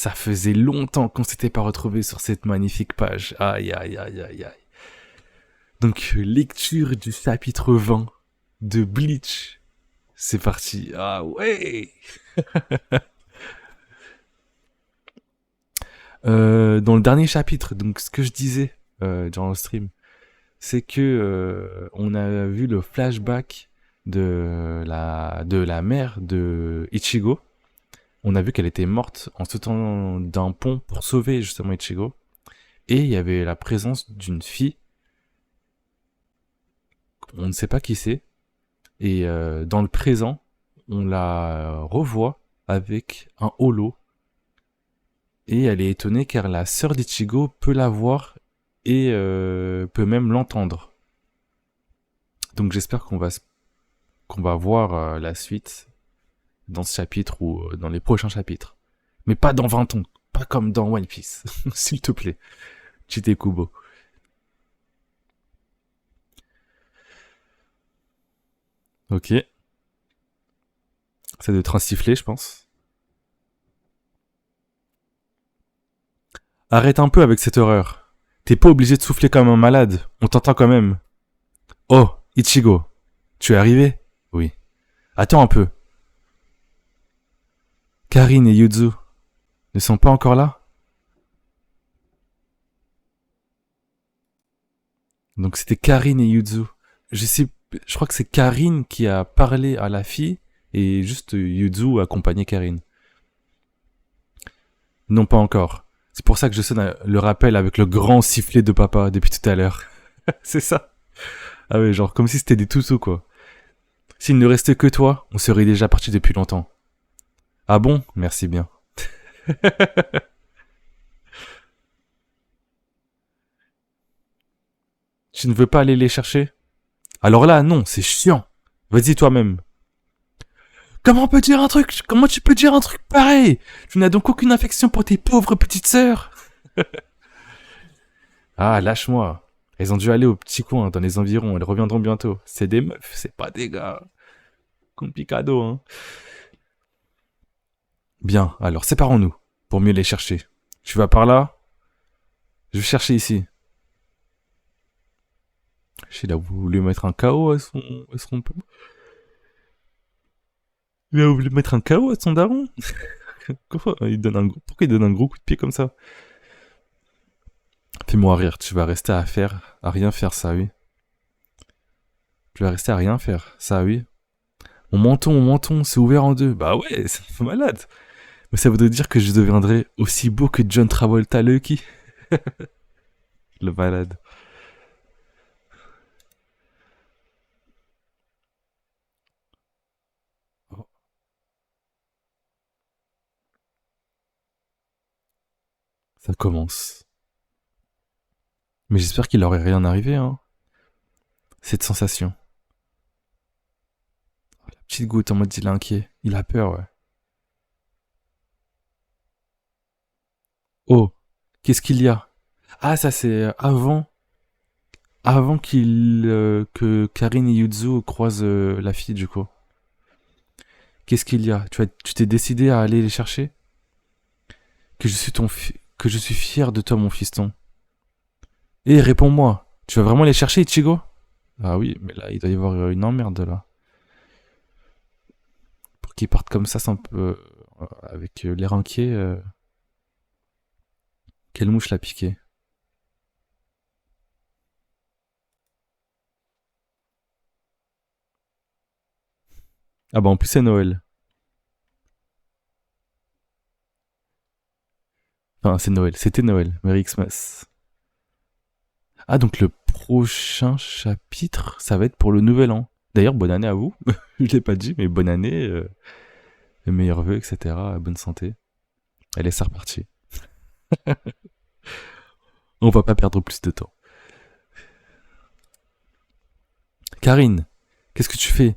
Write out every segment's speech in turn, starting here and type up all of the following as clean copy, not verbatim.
Ça faisait longtemps qu'on s'était pas retrouvé sur cette magnifique page. Aïe, aïe, aïe, aïe, aïe. Donc, lecture du chapitre 20 de Bleach. C'est parti. Ah ouais. Dans le dernier chapitre, donc ce que je disais durant le stream, c'est que on a vu le flashback de la mère de Ichigo. On a vu qu'elle était morte en sautant d'un pont pour sauver justement Ichigo. Et il y avait la présence d'une fille, on ne sait pas qui c'est. Et dans le présent, on la revoit avec un holo. Et elle est étonnée car la sœur d'Ichigo peut la voir et peut même l'entendre. Donc j'espère qu'on va voir la suite dans ce chapitre ou dans les prochains chapitres. Mais pas dans 20 ans, pas comme dans One Piece. S'il te plaît, Chite Kubo. Ok, ça doit être un sifflet, je pense. Arrête un peu avec cette horreur. T'es pas obligé de souffler comme un malade, on t'entend quand même. Oh, Ichigo, tu es arrivé? Oui. Attends un peu. Karine et Yuzu ne sont pas encore là? Donc c'était Karine et Yuzu. Je sais, je crois que c'est Karine qui a parlé à la fille et juste Yuzu a accompagné Karine. Non, pas encore. C'est pour ça que je sonne le rappel avec le grand sifflet de papa depuis tout à l'heure. C'est ça. Ah ouais, genre comme si c'était des toutous quoi. S'il ne restait que toi, on serait déjà parti depuis longtemps. Ah bon? Merci bien. Tu ne veux pas aller les chercher? Alors là, non, c'est chiant. Vas-y toi-même. Comment tu peux dire un truc pareil? Tu n'as donc aucune affection pour tes pauvres petites sœurs? Ah, lâche-moi. Elles ont dû aller au petit coin, dans les environs. Elles reviendront bientôt. C'est des meufs, c'est pas des gars. Complicado, hein. Bien, alors séparons-nous, pour mieux les chercher. Tu vas par là? Je vais chercher ici. Il a voulu mettre un KO à son. Il a voulu mettre un KO à son daron? Pourquoi il donne un gros coup de pied comme ça? Fais-moi rire, tu vas rester à rien faire, ça oui. Tu vas rester à rien faire, ça oui. Mon menton, c'est ouvert en deux. Bah ouais, c'est un peu malade. Mais ça voudrait dire que je deviendrais aussi beau que John Travolta Lucky. Le malade. Oh, ça commence. Mais j'espère qu'il aurait rien arrivé, hein. Cette sensation. Petite goutte en mode il est inquiet. Il a peur, ouais. Oh, qu'est-ce qu'il y a? Ah, ça c'est avant que Karine et Yuzu croisent la fille du coup. Qu'est-ce qu'il y a? Tu t'es décidé à aller les chercher? Que je suis fier de toi, mon fiston. Eh, réponds-moi. Tu vas vraiment les chercher, Ichigo? Ah oui, mais là, il doit y avoir une emmerde là. Pour qu'ils partent comme ça, avec l'air inquiet. Quelle mouche l'a piqué? Ah bah en plus c'est Noël. Enfin, c'est Noël. C'était Noël. Merry Xmas. Ah, donc le prochain chapitre, ça va être pour le nouvel an. D'ailleurs, bonne année à vous. Je l'ai pas dit, mais bonne année, meilleurs vœux, etc. Bonne santé. Allez, c'est reparti. On va pas perdre plus de temps. Karine, qu'est-ce que tu fais?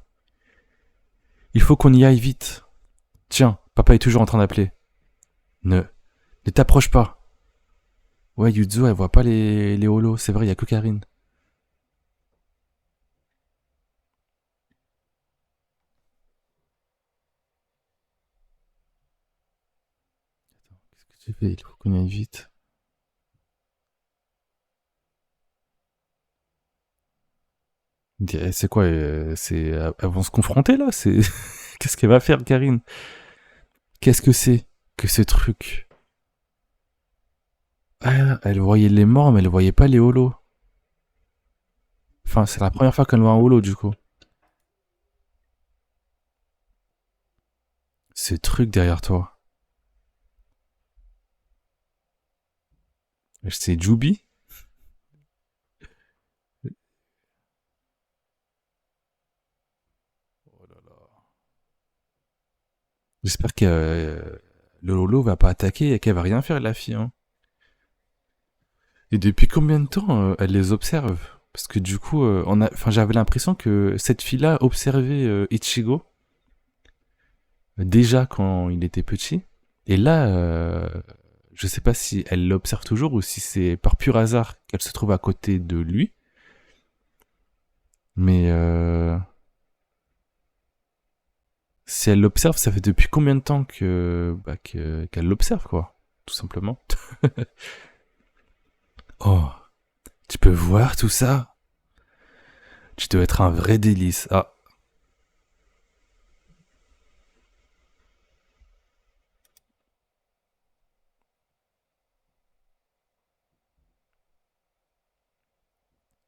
Il faut qu'on y aille vite. Tiens, papa est toujours en train d'appeler. Ne, ne t'approche pas. Ouais, Yuzu, elle voit pas les holos. C'est vrai, il y a que Karine. Il faut qu'on aille vite. C'est quoi elles vont se confronter là. C'est qu'est-ce qu'elle va faire, Karine? Qu'est-ce que c'est que ce truc? Ah, elle voyait les morts, mais elle voyait pas les holos. Enfin, c'est la première fois qu'elle voit un holo du coup. Ce truc derrière toi. C'est Jubi? Oh là là. J'espère que le holo va pas attaquer et qu'elle va rien faire, la fille. Hein. Et depuis combien de temps elle les observe? Parce que du coup, j'avais l'impression que cette fille-là observait Ichigo déjà quand il était petit. Et là, je sais pas si elle l'observe toujours ou si c'est par pur hasard qu'elle se trouve à côté de lui. Mais si elle l'observe, ça fait depuis combien de temps qu'elle l'observe, quoi, tout simplement. Oh, tu peux voir tout ça? Tu dois être un vrai délice. Ah,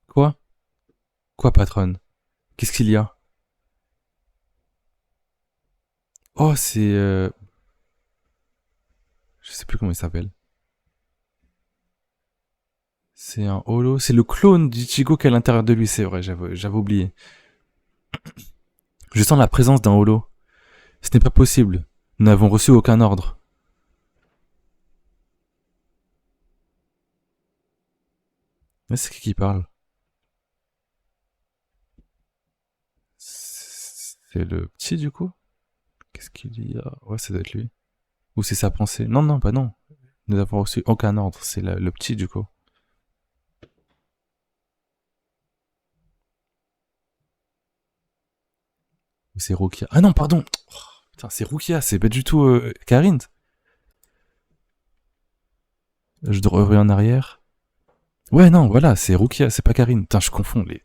quoi? Quoi, patronne? Qu'est-ce qu'il y a? Oh, c'est... je sais plus comment il s'appelle. C'est un holo. C'est le clone d'Ichigo qui est à l'intérieur de lui, c'est vrai, j'avais oublié. Je sens la présence d'un holo. Ce n'est pas possible. Nous n'avons reçu aucun ordre. Mais c'est qui parle? C'est le petit, du coup? Qu'est-ce qu'il y a? Ouais, ça doit être lui. Ou c'est sa pensée? Non, non, bah non. Nous n'avons reçu aucun ordre. C'est le petit, du coup. Ou c'est Rukia. Ah non, pardon. Oh, putain, c'est Rukia. C'est pas du tout Karine. Je dois revenir en arrière. Ouais, non, voilà, c'est Rukia. C'est pas Karine. Putain, je confonds les...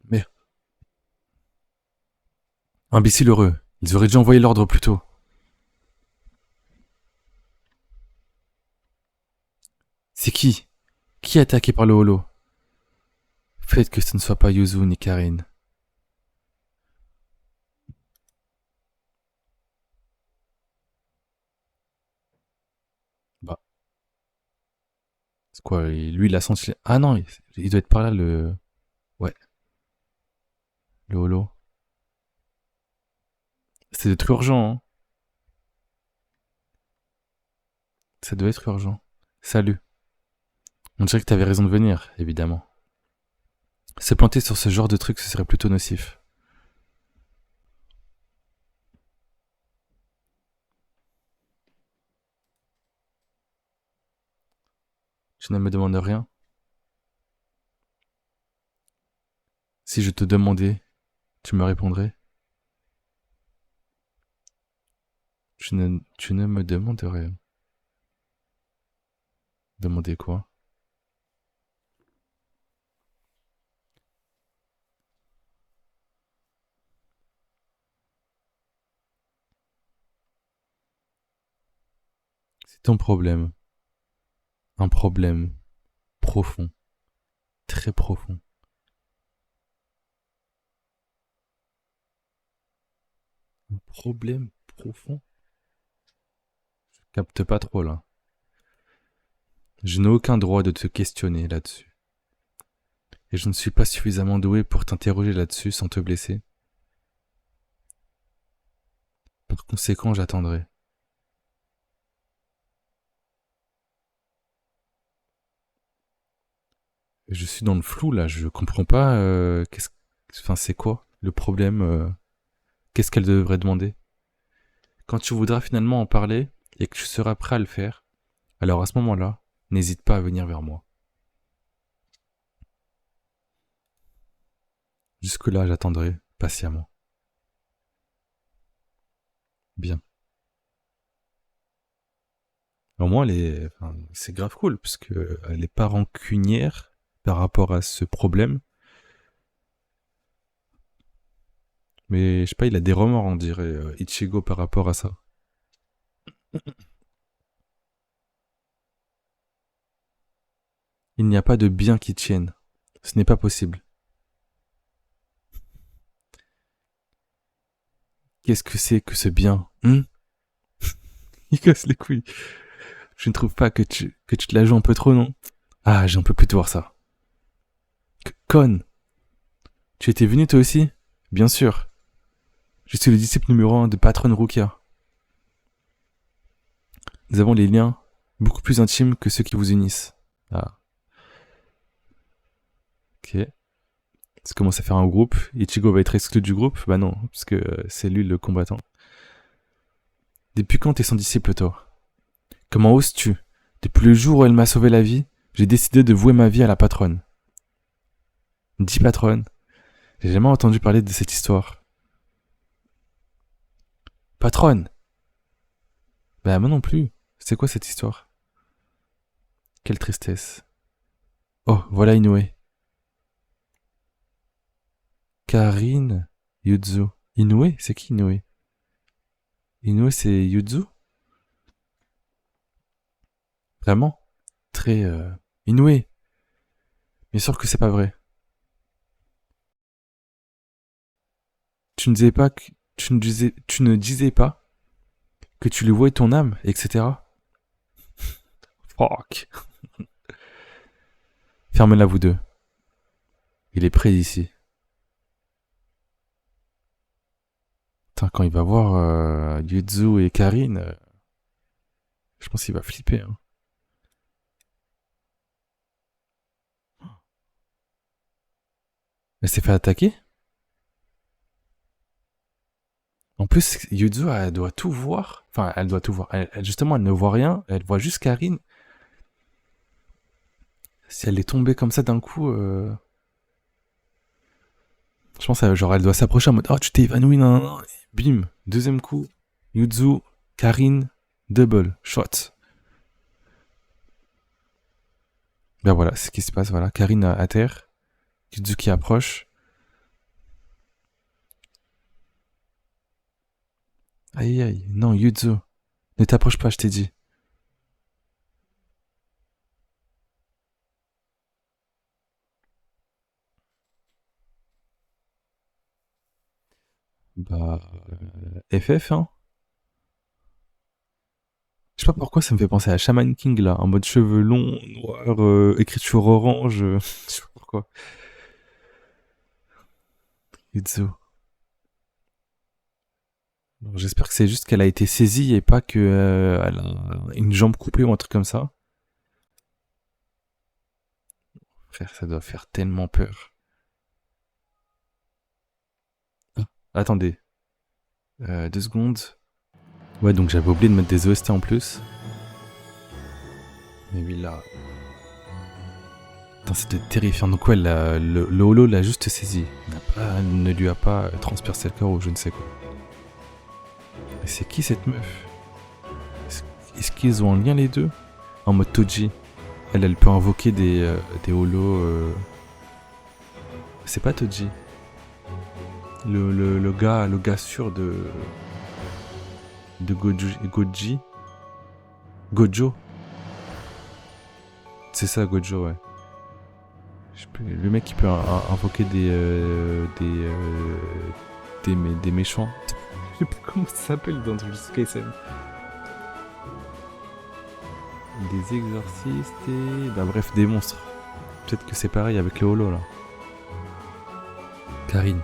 Mais, imbécile heureux. Ils auraient dû envoyer l'ordre plus tôt. C'est qui? Qui est attaqué par le holo? Faites que ce ne soit pas Yuzu ni Karine. Bah, c'est quoi? Lui, il a senti... Ah non, il doit être par là, le... Ouais, le holo. C'est d'être urgent, hein. Ça doit être urgent. Salut. On dirait que t'avais raison de venir, évidemment. Se planter sur ce genre de truc, ce serait plutôt nocif. Tu ne me demandes rien. Si je te demandais, tu me répondrais. Tu ne me demandes rien. Demander quoi? C'est ton problème. Un problème profond. Très profond. Un problème profond? Je capte pas trop là. Je n'ai aucun droit de te questionner là-dessus. Et je ne suis pas suffisamment doué pour t'interroger là-dessus sans te blesser. Par conséquent, j'attendrai. Je suis dans le flou là, je comprends pas enfin c'est quoi le problème qu'est-ce qu'elle devrait demander? Quand tu voudras finalement en parler et que tu seras prêt à le faire, alors à ce moment-là, n'hésite pas à venir vers moi. Jusque-là, j'attendrai patiemment. Bien. Au moins, c'est grave cool, parce que elle est pas rancunière par rapport à ce problème. Mais je sais pas, il a des remords, on dirait, Ichigo, par rapport à ça. Il n'y a pas de bien qui tienne. Ce n'est pas possible. Qu'est-ce que c'est que ce bien? Il casse les couilles. Je ne trouve pas que tu te la joues un peu trop, non? Ah, j'en peux plus de voir ça. Con, tu étais venu toi aussi? Bien sûr. Je suis le disciple numéro 1 de Patron Rukia. Nous avons les liens beaucoup plus intimes que ceux qui vous unissent. Ah, ok. Ça commence à faire un groupe. Ichigo va être exclu du groupe? Bah non, parce que c'est lui le combattant. Depuis quand t'es son disciple, toi? Comment oses-tu? Depuis le jour où elle m'a sauvé la vie, j'ai décidé de vouer ma vie à la patronne. Dis patronne. J'ai jamais entendu parler de cette histoire. Patronne! Bah moi non plus. C'est quoi cette histoire? Quelle tristesse. Oh, voilà Inoue. Karine Yuzu. Inoue? C'est qui Inoue? Inoue c'est Yuzu? Vraiment? Très... Inoue. Bien sûr que c'est pas vrai. Tu ne disais pas que tu lui vouais ton âme, etc. Fuck. Fermez-la vous deux. Il est près d'ici. Putain, quand il va voir Yuzu et Karine, je pense qu'il va flipper. Hein. Elle s'est fait attaquer? En plus, Yuzu, elle doit tout voir. Enfin, elle doit tout voir. Justement, elle ne voit rien. Elle voit juste Karine. Si elle est tombée comme ça d'un coup, je pense genre elle doit s'approcher en mode oh tu t'es évanoui, non, non, non. Bim, deuxième coup, Yuzu, Karine, double shot. Ben voilà, c'est ce qui se passe. Voilà, Karine à terre, Yuzu qui approche. Aïe aïe, non Yuzu, ne t'approche pas, je t'ai dit. Bah FF hein. Je sais pas pourquoi ça me fait penser à Shaman King là, en mode cheveux longs, noirs, écriture orange. Je sais pas pourquoi. Yuzu. Alors, j'espère que c'est juste qu'elle a été saisie et pas que elle a une jambe coupée ou un truc comme ça. Frère, ça doit faire tellement peur. Ah, attendez. 2 secondes. Ouais, donc j'avais oublié de mettre des OST en plus. Mais oui, là. Putain, c'était terrifiant. Donc, ouais, le holo l'a juste saisi. Ne lui a pas transpercé le corps ou je ne sais quoi. Mais c'est qui cette meuf? Est-ce qu'ils ont un lien les deux? En mode Toji. Elle peut invoquer des holos. C'est pas Toji. Le gars sûr de Gojo. C'est ça, Gojo, ouais. Le mec qui peut invoquer des méchants. Je sais pas comment ça s'appelle dans Jujutsu Kaisen. Des exorcistes et... Bah bref, des monstres. Peut-être que c'est pareil avec le holo, là. Karine.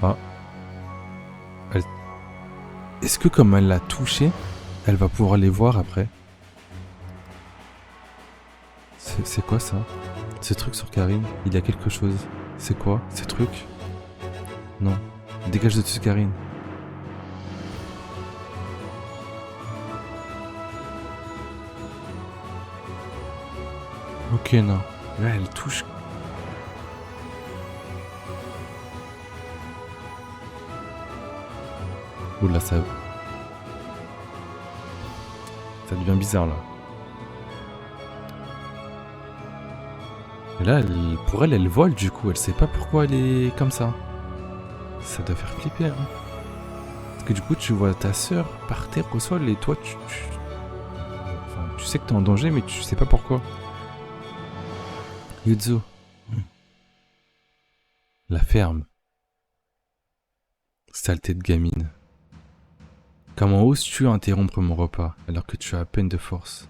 Ah. Est-ce que comme elle l'a touché, elle va pouvoir les voir après? C'est quoi ça? Ce truc sur Karine, il y a quelque chose. C'est quoi, ces trucs? Non. Dégage de dessus, Karine. Ok, non. Là, elle touche. Oula, ça devient bizarre, là. Et là, pour elle, elle vole, du coup. Elle sait pas pourquoi elle est comme ça. Ça doit faire flipper, hein. Parce que du coup, tu vois ta sœur par terre au sol et toi, enfin, tu sais que t'es en danger, mais tu sais pas pourquoi. Yuzo. La ferme. Saleté de gamine. Comment oses-tu interrompre mon repas alors que tu as à peine de force?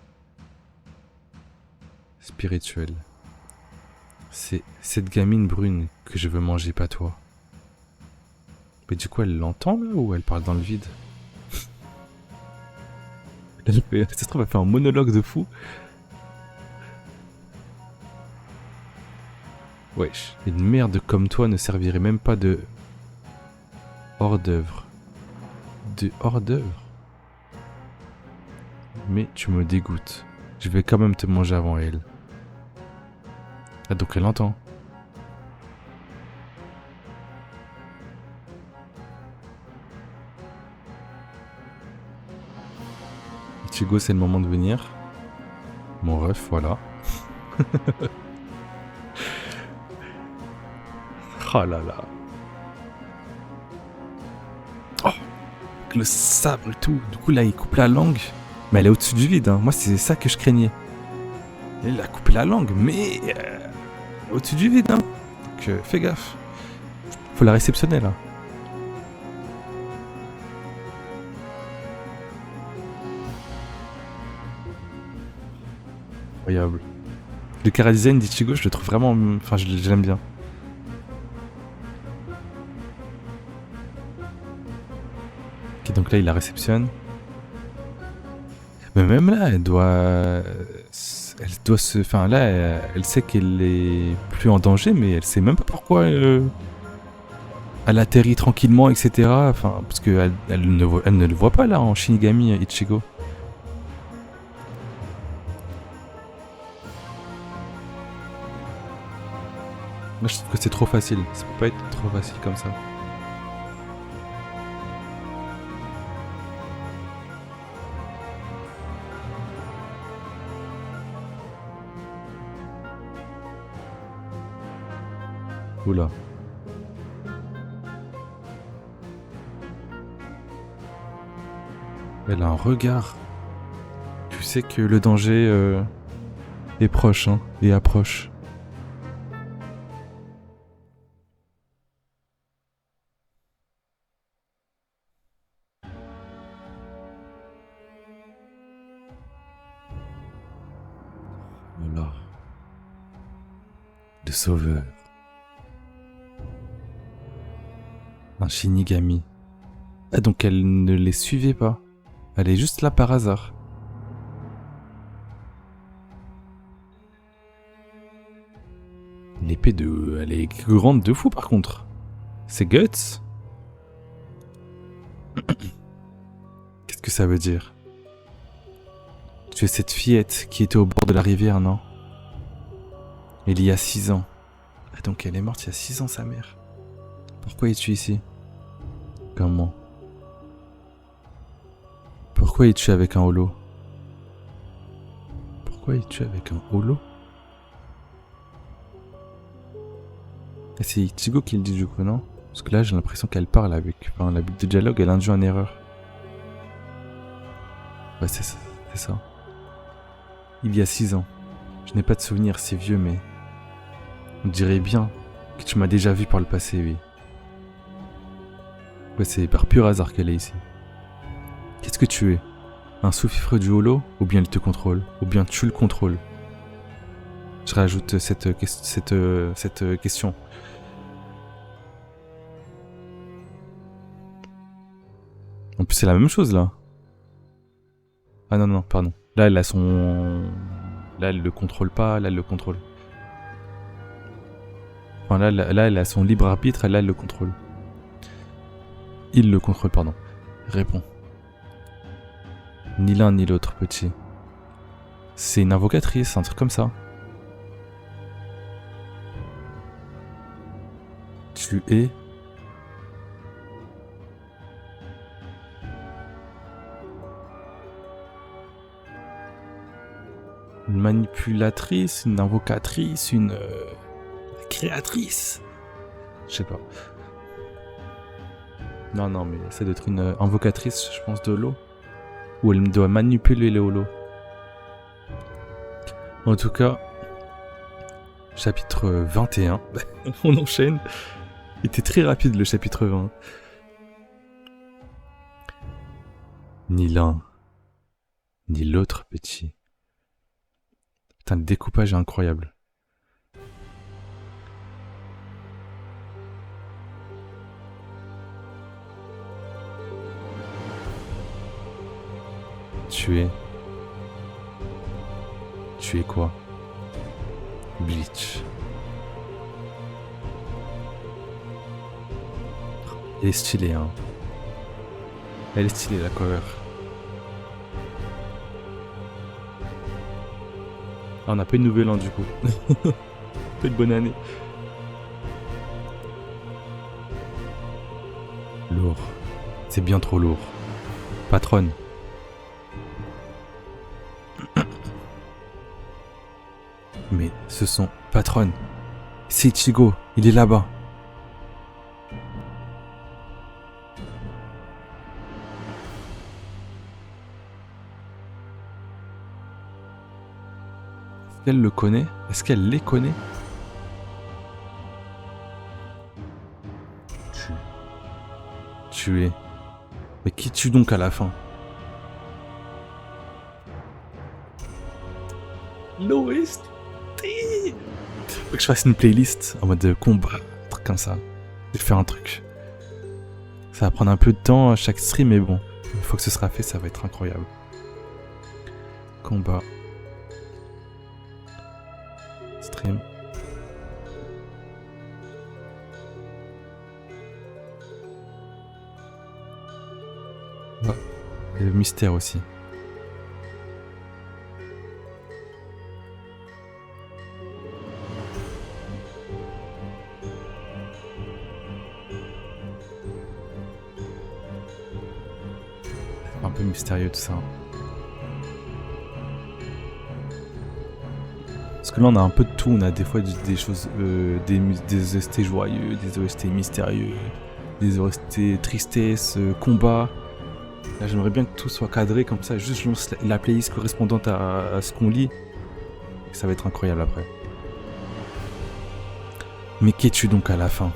Spirituel. C'est cette gamine brune que je veux manger, pas toi. Mais du coup, elle l'entend là ou elle parle dans le vide? Ça se trouve, elle fait un monologue de fou. Wesh, une merde comme toi ne servirait même pas de hors d'œuvre. De hors d'œuvre? Mais tu me dégoûtes. Je vais quand même te manger avant elle. Ah, donc elle entend. Ichigo, c'est le moment de venir. Mon ref, voilà. Oh là là. Oh, le sabre et tout. Du coup, là, il coupe la langue. Mais elle est au-dessus du vide, hein. Moi, c'est ça que je craignais. Il a coupé la langue, mais au-dessus du vide, hein. Donc, fais gaffe. Faut la réceptionner, là. Incroyable. Le chara-design d'Ichigo, je le trouve vraiment... Enfin, je l'aime bien. Ok, donc là, il la réceptionne. Mais même là, elle doit se... Enfin, là, elle sait qu'elle est plus en danger, mais elle sait même pas pourquoi elle atterrit tranquillement, etc. Enfin, parce qu'elle elle ne le voit pas, là, en Shinigami Ichigo. Moi, je trouve que c'est trop facile. Ça peut pas être trop facile comme ça. Oula. Elle a un regard. Tu sais que le danger est proche, hein, et approche. Voilà. Le sauveur. Un Shinigami. Ah, donc elle ne les suivait pas. Elle est juste là par hasard. L'épée de... Elle est grande de fou par contre. C'est Guts. Qu'est-ce que ça veut dire? Tu es cette fillette qui était au bord de la rivière, non? Il y a 6 ans. Ah, donc elle est morte il y a 6 ans, sa mère. Pourquoi es-tu ici? Comment? Pourquoi es-tu avec un holo? Pourquoi es-tu avec un holo? Ah, c'est Ichigo qui le dit du coup, non? Parce que là, j'ai l'impression qu'elle parle avec... Enfin, la bulle de dialogue, elle induit en erreur. Ouais, c'est ça. C'est ça. Il y a 6 ans. Je n'ai pas de souvenir si vieux, mais... On dirait bien que tu m'as déjà vu par le passé, oui. Ouais, c'est par pur hasard qu'elle est ici. Qu'est-ce que tu es? Un sous-fifre du holo? Ou bien il te contrôle? Ou bien tu le contrôles? Je rajoute cette question. En plus, c'est la même chose, là. Ah non, non, pardon. Là, elle a son... Là, elle le contrôle pas, là, elle le contrôle. Enfin, là, elle a son libre arbitre, et là, elle le contrôle. Il le contrôle, pardon. Réponds. Ni l'un ni l'autre, petit. C'est une invocatrice, un truc comme ça. Tu es... Une manipulatrice, une invocatrice, une créatrice. Je sais pas. Non, mais ça doit être une invocatrice, je pense, de l'eau. Ou elle doit manipuler les holos. En tout cas, chapitre 21. On enchaîne. Il était très rapide le chapitre 20. Ni l'un, ni l'autre petit. Putain, le découpage est incroyable. Tu es quoi? Bleach. Elle est stylée, hein. Elle est stylée, la cover. Ah, on n'a pas une nouvelle an, du coup. Pas une bonne année. Lourd. C'est bien trop lourd. Patronne. Mais ce sont... Patronne. C'est Ichigo. Il est là-bas. Est-ce qu'elle le connaît? Est-ce qu'elle les connaît? Tu es... Mais qui tue donc à la fin? L'OST. Faut que je fasse une playlist en mode combat, un truc comme ça. Je vais faire un truc. Ça va prendre un peu de temps à chaque stream, mais bon, une fois que ce sera fait, ça va être incroyable. Combat. Stream. Ouais. Et le mystère aussi. Un peu mystérieux tout ça. Parce que là on a un peu de tout, on a des fois des choses, des OST joyeux, des OST mystérieux, des OST tristesse, combat. Là j'aimerais bien que tout soit cadré comme ça, juste je lance la playlist correspondante à ce qu'on lit. Et ça va être incroyable après. Mais qu'es-tu donc à la fin?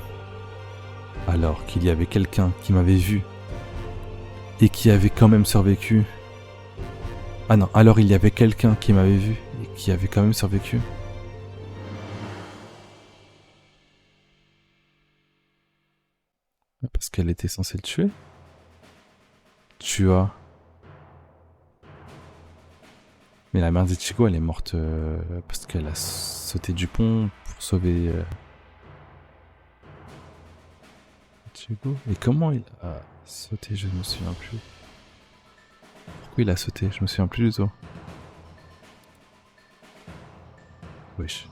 Alors qu'il y avait quelqu'un qui m'avait vu et qui avait quand même survécu. Ah non, alors il y avait quelqu'un qui m'avait vu et qui avait quand même survécu. Parce qu'elle était censée le tuer. Tu as... Mais la mère d'Ichigo, elle est morte parce qu'elle a sauté du pont pour sauver Ichigo. Et comment il a sauté? Je ne me souviens plus. Pourquoi il a sauté? Je me souviens plus du tout. Wesh.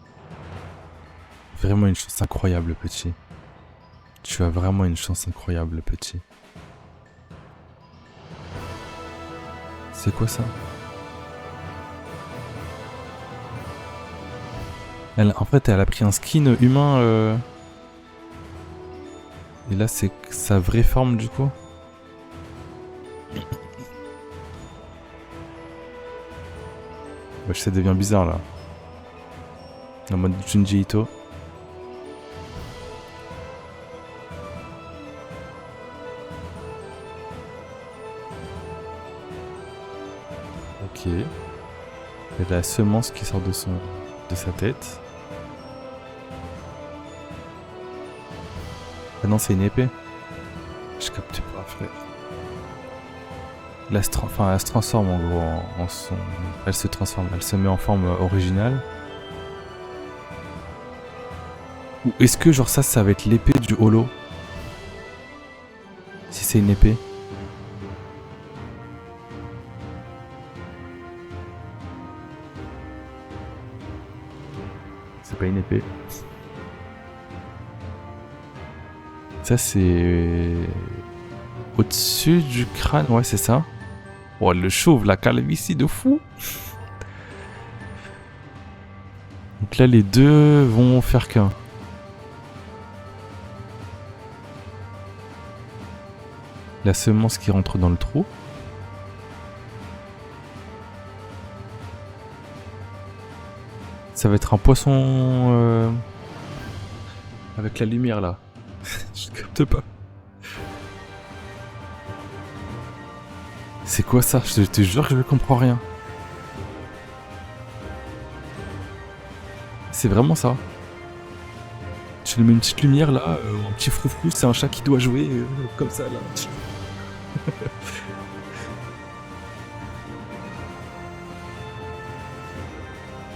Vraiment une chance incroyable, petit. Tu as vraiment une chance incroyable, petit. C'est quoi ça? En fait, elle a pris un skin humain. Et là, c'est sa vraie forme, du coup. Wesh, ça devient bizarre, là. En mode Junji Ito. Ok. Il y a la semence qui sort de sa tête. Ah non, c'est une épée. Je capte pas, frère. Elle se transforme en gros en son... Elle se transforme, elle se met en forme originale. Ou est-ce que genre ça va être l'épée du holo? Si c'est une épée. C'est pas une épée. Ça, c'est au-dessus du crâne. Ouais, c'est ça. Oh, le chauve, la calvitie de fou. Donc là, les deux vont faire qu'un. La semence qui rentre dans le trou. Ça va être un poisson avec la lumière là. Je capte pas. C'est quoi ça? Je te jure que je ne comprends rien. C'est vraiment ça. Tu lui mets une petite lumière là, un petit froufrou, c'est un chat qui doit jouer comme ça là.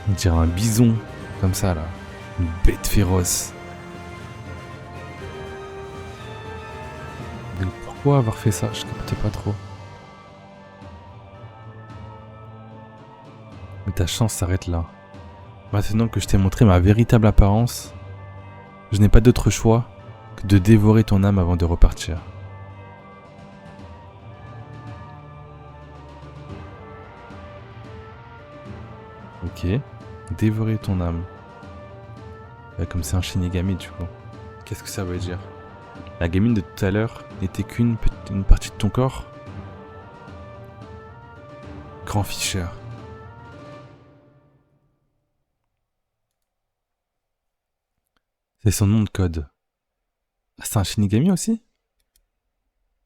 On dirait un bison, comme ça là. Une bête féroce. Donc pourquoi avoir fait ça? Je capte pas trop. Mais ta chance s'arrête là. Maintenant que je t'ai montré ma véritable apparence, je n'ai pas d'autre choix que de dévorer ton âme avant de repartir. Ok, dévorer ton âme. Comme c'est un Shinigami du coup. Qu'est-ce que ça veut dire? La gamine de tout à l'heure n'était qu'une partie de ton corps? Grand Fischer. C'est son nom de code. Ah, c'est un Shinigami aussi?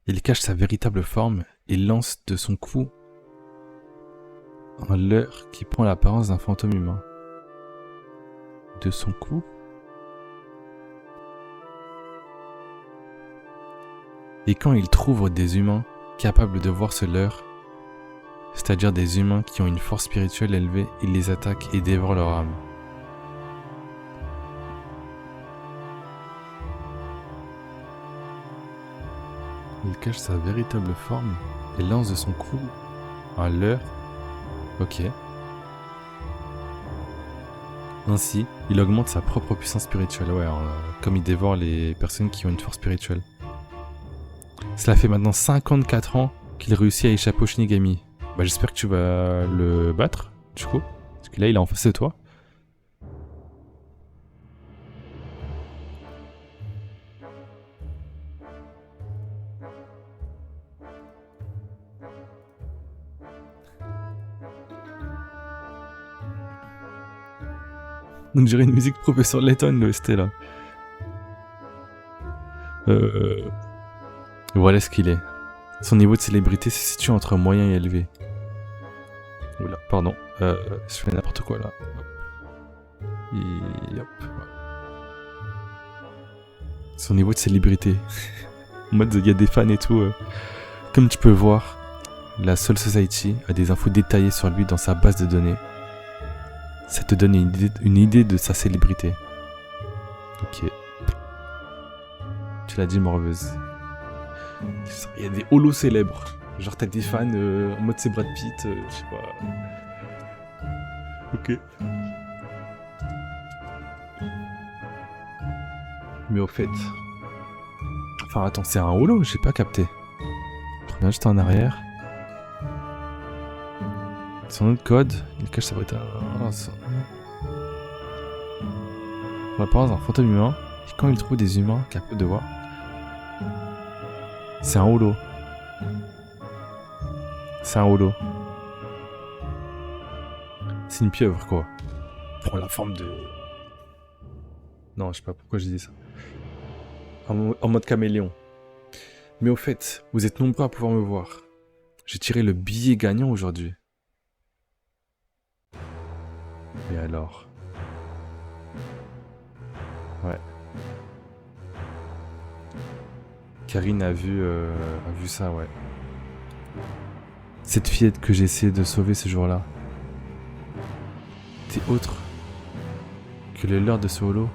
Il cache sa véritable forme et lance de son cou un leurre qui prend l'apparence d'un fantôme humain. De son cou? Et quand il trouve des humains capables de voir ce leurre, c'est-à-dire des humains qui ont une force spirituelle élevée, il les attaque et dévore leur âme. Il cache sa véritable forme et lance de son cou un leurre. Ok. Ainsi, il augmente sa propre puissance spirituelle. Ouais, comme il dévore les personnes qui ont une force spirituelle. Cela fait maintenant 54 ans qu'il réussit à échapper au Shinigami. Bah, j'espère que tu vas le battre, du coup. Parce que là, il est en face de toi. On dirait une musique Professeur Layton, le ST là. Voilà ce qu'il est. Son niveau de célébrité se situe entre moyen et élevé. Oula, pardon. Je fais n'importe quoi là. Hop. Et hop. Voilà. Son niveau de célébrité. En mode, il y a des fans et tout. Comme tu peux voir, la Soul Society a des infos détaillées sur lui dans sa base de données. Ça te donne une idée de sa célébrité. Ok. Tu l'as dit, morveuse. Il y a des holos célèbres. Genre t'as des fans en mode c'est Brad Pitt, je sais pas. Ok. Mais au fait... Enfin attends, c'est un holo, j'ai pas capté. Reviens juste en arrière. Son autre code, il cache sa brute. L'apparence d'un fantôme humain, et quand il trouve des humains capables de voir, c'est un holo. C'est un holo. C'est une pieuvre, quoi. Prend la forme de... Non, je sais pas pourquoi j'ai dit ça. En mode caméléon. Mais au fait, vous êtes nombreux à pouvoir me voir. J'ai tiré le billet gagnant aujourd'hui. Et alors? Ouais. Karine a vu ça, ouais. Cette fillette que j'ai essayé de sauver ce jour-là. T'es autre que le leurre de ce holo.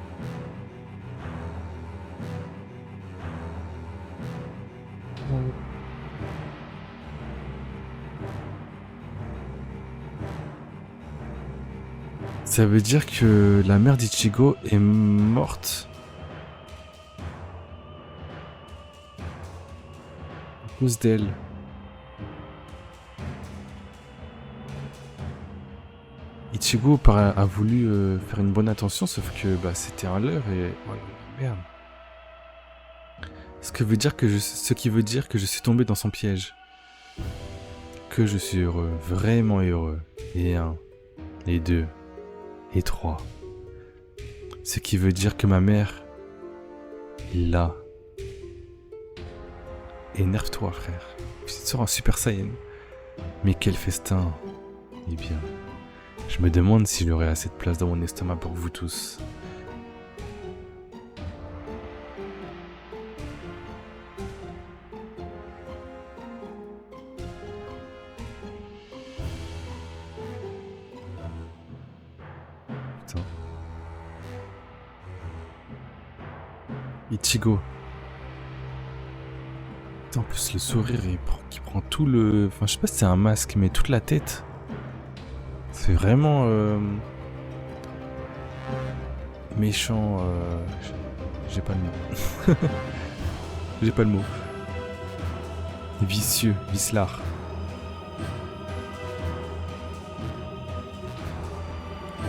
Ça veut dire que la mère d'Ichigo est morte. cause d'elle. Ichigo a voulu faire une bonne intention, sauf que bah, c'était un leurre et... Oh là là, merde. Ce qui veut dire que je suis tombé dans son piège. Que je suis heureux, vraiment heureux. Et 1, et 2, et 3. Ce qui veut dire que ma mère, là. Énerve-toi, frère. Tu sors un Super Saiyan. Mais quel festin. Eh bien, je me demande s'il y aurait assez de place dans mon estomac pour vous tous. Putain. Ichigo. Putain, en plus, le sourire, qui prend tout le... Enfin, je sais pas si c'est un masque, mais toute la tête. C'est vraiment... méchant. J'ai pas le mot. J'ai pas le mot. Vicieux, vicelard.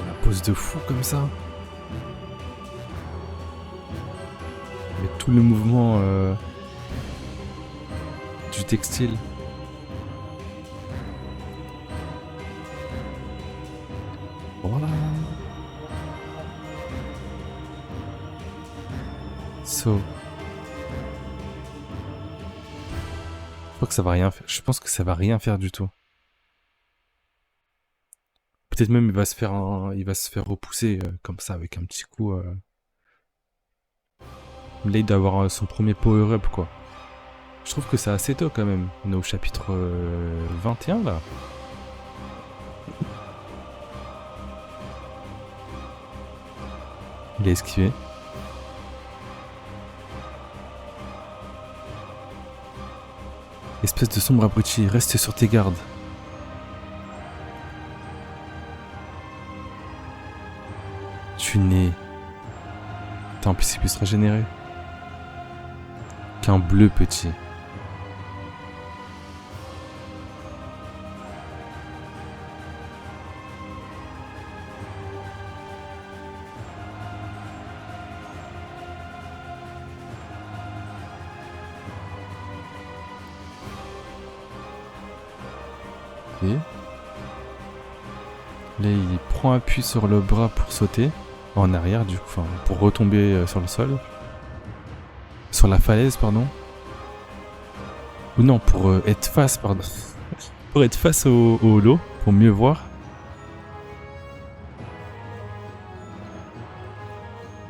La pose de fou comme ça. Mais tout le mouvement du textile. Voilà. So. Je crois que ça va rien faire. Je pense que ça va rien faire du tout. Peut-être même il va se faire repousser comme ça avec un petit coup. Là il doit avoir son premier power-up quoi. Je trouve que c'est assez tôt quand même. On est au chapitre 21 là. Il a esquivé. Espèce de sombre abruti, reste sur tes gardes. Tu n'es... Tant pis, il peut se régénérer. Qu'un bleu petit. Et là, il prend appui sur le bras pour sauter en arrière, du coup, enfin, pour retomber sur le sol, sur la falaise, pardon. Ou non, pour être face, pardon, pour être face au holo, pour mieux voir.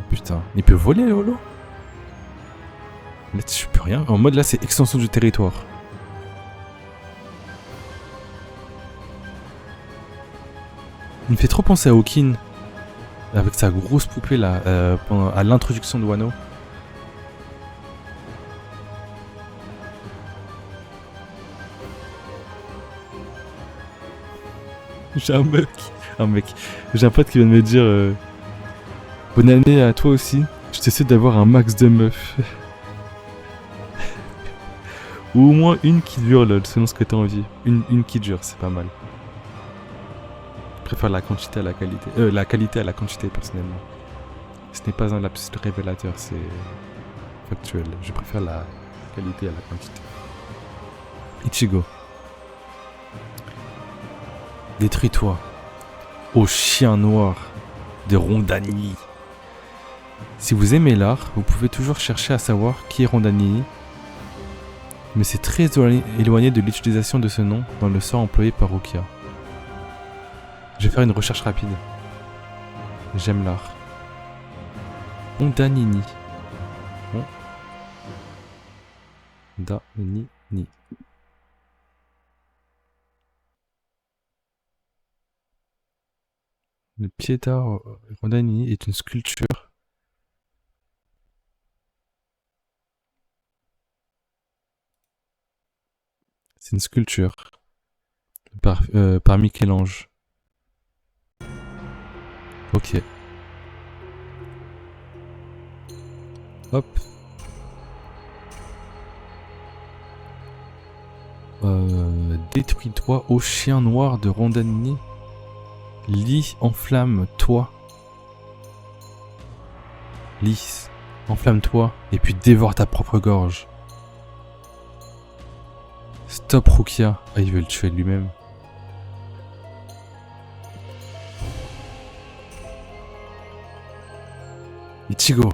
Putain, il peut voler le holo. Là, je peux rien. En mode là, c'est extension du territoire. Il me fait trop penser à Hawking, avec sa grosse poupée là, à l'introduction de Wano. J'ai j'ai un pote qui vient de me dire bonne année à toi aussi, je t'essaie d'avoir un max de meufs. Ou au moins une qui dure lol, selon ce que t'as envie. Une qui dure, c'est pas mal. Je préfère la quantité à la qualité. La qualité à la quantité, personnellement. Ce n'est pas un lapsus révélateur, c'est factuel. Je préfère la qualité à la quantité. Ichigo. Détruis-toi. Ô chien noir de Rondani. Si vous aimez l'art, vous pouvez toujours chercher à savoir qui est Rondani. Mais c'est très éloigné de l'utilisation de ce nom dans le sort employé par Rukia. Je vais faire une recherche rapide. J'aime l'art. Ondanini. Ondanini. Le Pietà Ondanini est une sculpture. C'est une sculpture par Michel-Ange. Ok. Hop. détruis-toi, ô chien noir de Rondani. Lis, enflamme-toi. Lis, enflamme-toi, et puis dévore ta propre gorge. Stop, Rukia. Ah, il veut le tuer lui-même. Ichigo.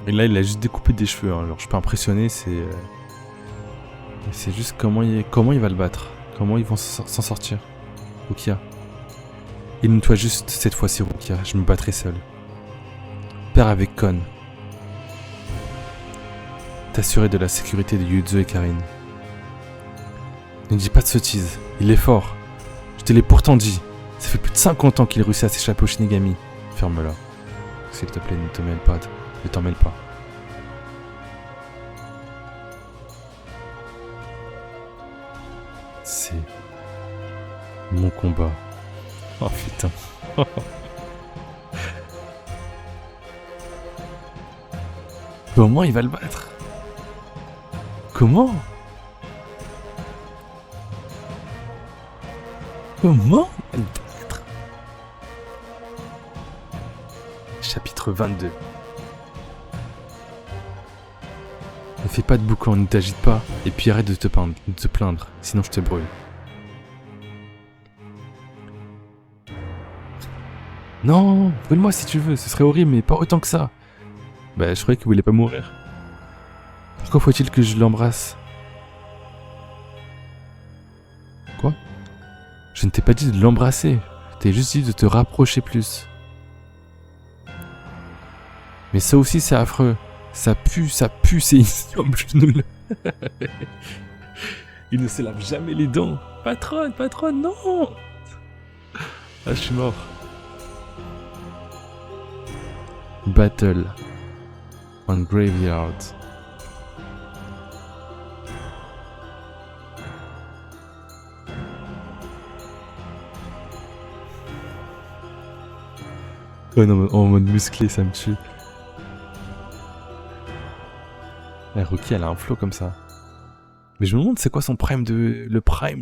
Et là, il a juste découpé des cheveux. Hein. Alors, je suis pas impressionné, c'est juste comment il va le battre. Comment ils vont s'en sortir. Rukia. Il nettoie juste cette fois-ci, Rukia. Je me battrai seul. Père avec Kon. T'assurer de la sécurité de Yuzo et Karine. Ne dis pas de sottises. Il est fort. Je te l'ai pourtant dit. Ça fait plus de 50 ans qu'il réussit à s'échapper au Shinigami. Ferme-la. S'il te plaît, ne te mêle pas. Ne t'en mêle pas. C'est mon combat. Oh putain. Comment il va le battre? Comment? Comment il va le battre? Chapitre 22. Ne fais pas de boucan, ne t'agite pas, et puis arrête de te plaindre, sinon je te brûle. Non, brûle-moi si tu veux, ce serait horrible, mais pas autant que ça. Bah, je croyais qu'il voulait pas mourir. Pourquoi faut-il que je l'embrasse? Quoi? Je ne t'ai pas dit de l'embrasser, je t'ai juste dit de te rapprocher plus. Mais ça aussi c'est affreux. Ça pue, c'est ignoble, je nous le... Il ne se lave jamais les dents. Patronne, non! Ah, je suis mort. Battle on Graveyard. Oh non, en mode musclé, ça me tue. La Rukia, elle a un flow comme ça. Mais je me demande c'est quoi le prime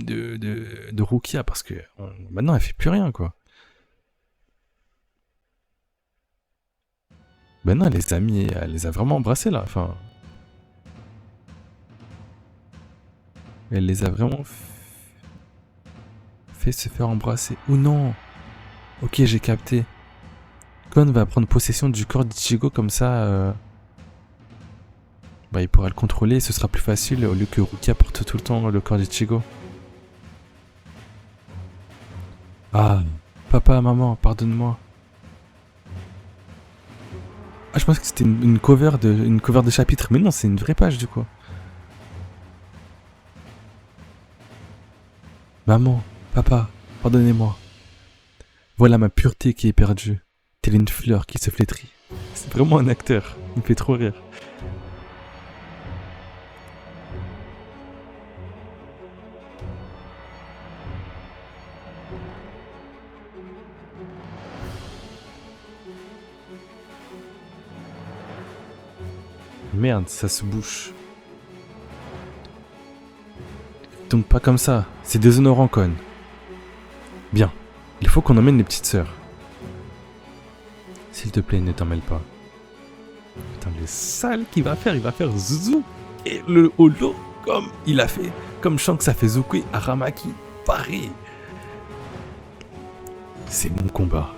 de Rukia, parce que maintenant elle fait plus rien quoi. Ben non, elle les a vraiment embrassés là, enfin. Elle les a vraiment fait se faire embrasser. Ou non? Ok, j'ai capté. Kon va prendre possession du corps d'Ichigo comme ça. Bah, il pourra le contrôler et ce sera plus facile au lieu que Rukia porte tout le temps le corps d'Ichigo. Ah, papa, maman, pardonne-moi. Ah, je pensais que c'était une cover de chapitre, mais non, c'est une vraie page du coup. Maman, papa, pardonnez-moi. Voilà ma pureté qui est perdue, telle une fleur qui se flétrit. C'est vraiment un acteur, il me fait trop rire. Merde, ça se bouche. Donc pas comme ça, c'est déshonorant, Kon. Bien, il faut qu'on emmène les petites sœurs. S'il te plaît, ne t'en mêle pas. Putain, le sale qu'il va faire, il va faire Zouzou et le holo comme il a fait, comme Shanks a fait Zukui à Ramaki. Pareil. C'est mon combat.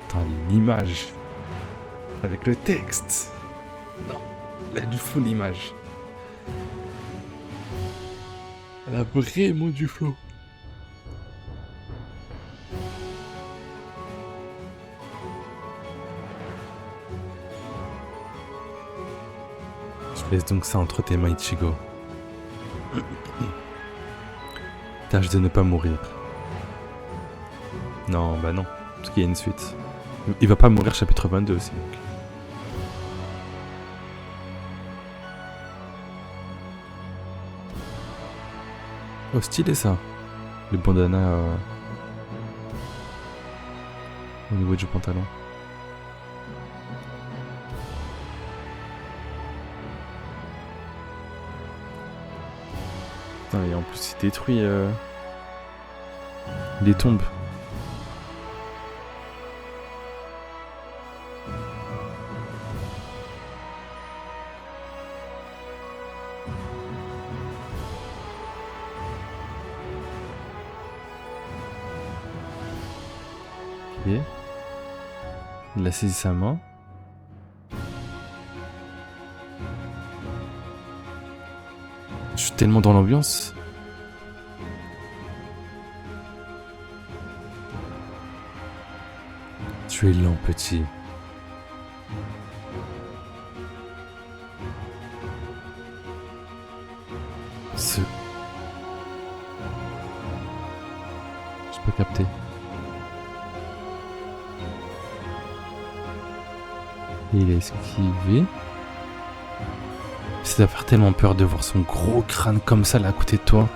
Putain, l'image. Avec le texte. Non, elle a du flow l'image. Elle a vraiment du flow. Je laisse donc ça entre tes mains, Ichigo. Tâche de ne pas mourir. Non, bah non, parce qu'il y a une suite. Il va pas mourir chapitre 22 aussi. Donc. Oh, stylé ça. Le bandana au niveau du pantalon. Putain, et en plus, il détruit les tombes. Ok. Il a saisi sa main. Je suis tellement dans l'ambiance. Tu es lent, petit. Ce... J'ai pas capté. Il a esquivé. Ça doit faire tellement peur de voir son gros crâne comme ça là à côté de toi.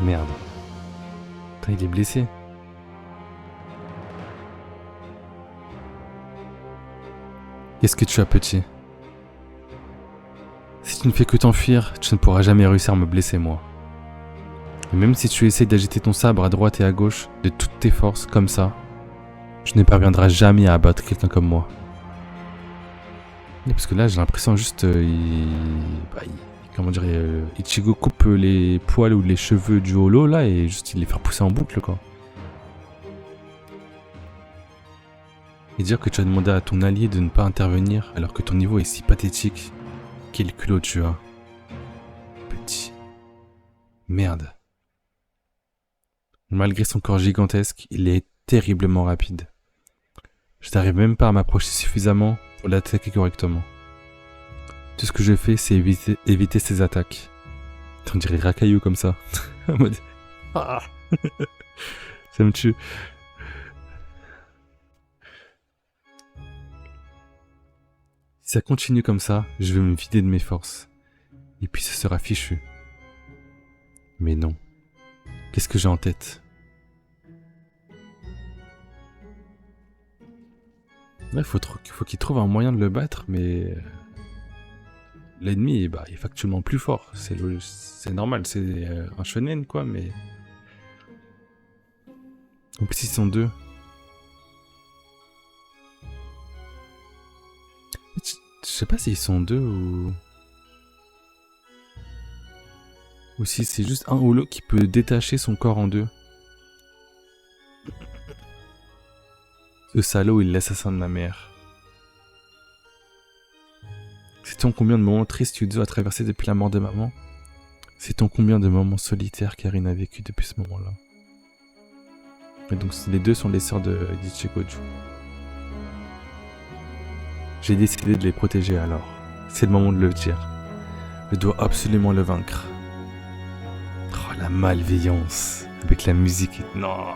Merde. Putain, il est blessé. Qu'est-ce que tu as, petit? Si tu ne fais que t'enfuir, tu ne pourras jamais réussir à me blesser, moi. Et même si tu essayes d'agiter ton sabre à droite et à gauche, de toutes tes forces, comme ça, tu ne parviendras jamais à abattre quelqu'un comme moi. Parce que là, j'ai l'impression juste... comment dire, Ichigo coupe les poils ou les cheveux du holo, là, et juste il les fait repousser en boucle, quoi. Et dire que tu as demandé à ton allié de ne pas intervenir alors que ton niveau est si pathétique. Quel culot tu as. Petit. Merde. Malgré son corps gigantesque, il est terriblement rapide. Je n'arrive même pas à m'approcher suffisamment pour l'attaquer correctement. Tout ce que je fais, c'est éviter ses attaques. On dirait racailleux comme ça. En mode... Ah. Ça me tue. Si ça continue comme ça, je vais me vider de mes forces. Et puis ce sera fichu. Mais non. Qu'est-ce que j'ai en tête? Là, faut qu'il trouve un moyen de le battre, mais... L'ennemi est factuellement plus fort. C'est normal, c'est un shonen, quoi, mais... En plus, ils sont deux. Je sais pas s'ils sont deux ou si c'est juste un holo qui peut détacher son corps en deux. Ce salaud, il l'assassin de ma mère. Sait-on combien de moments tristes Yuzo a traversé depuis la mort de maman? Sait-on combien de moments solitaires Karin a vécu depuis ce moment-là? Et donc les deux sont les sœurs d'Ichigoju. J'ai décidé de les protéger alors. C'est le moment de le dire. Je dois absolument le vaincre. Oh, la malveillance. Avec la musique. Non.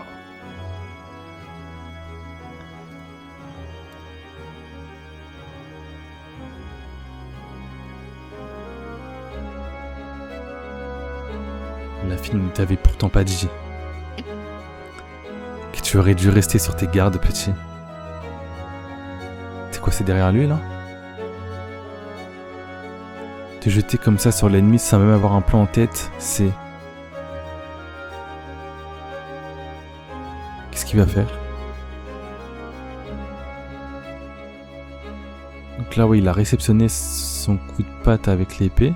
La fille ne t'avait pourtant pas dit que tu aurais dû rester sur tes gardes, petit. C'est quoi, c'est derrière lui, là? Te jeter comme ça sur l'ennemi sans même avoir un plan en tête, c'est... Qu'est-ce qu'il va faire? Donc là, oui, il a réceptionné son coup de patte avec l'épée.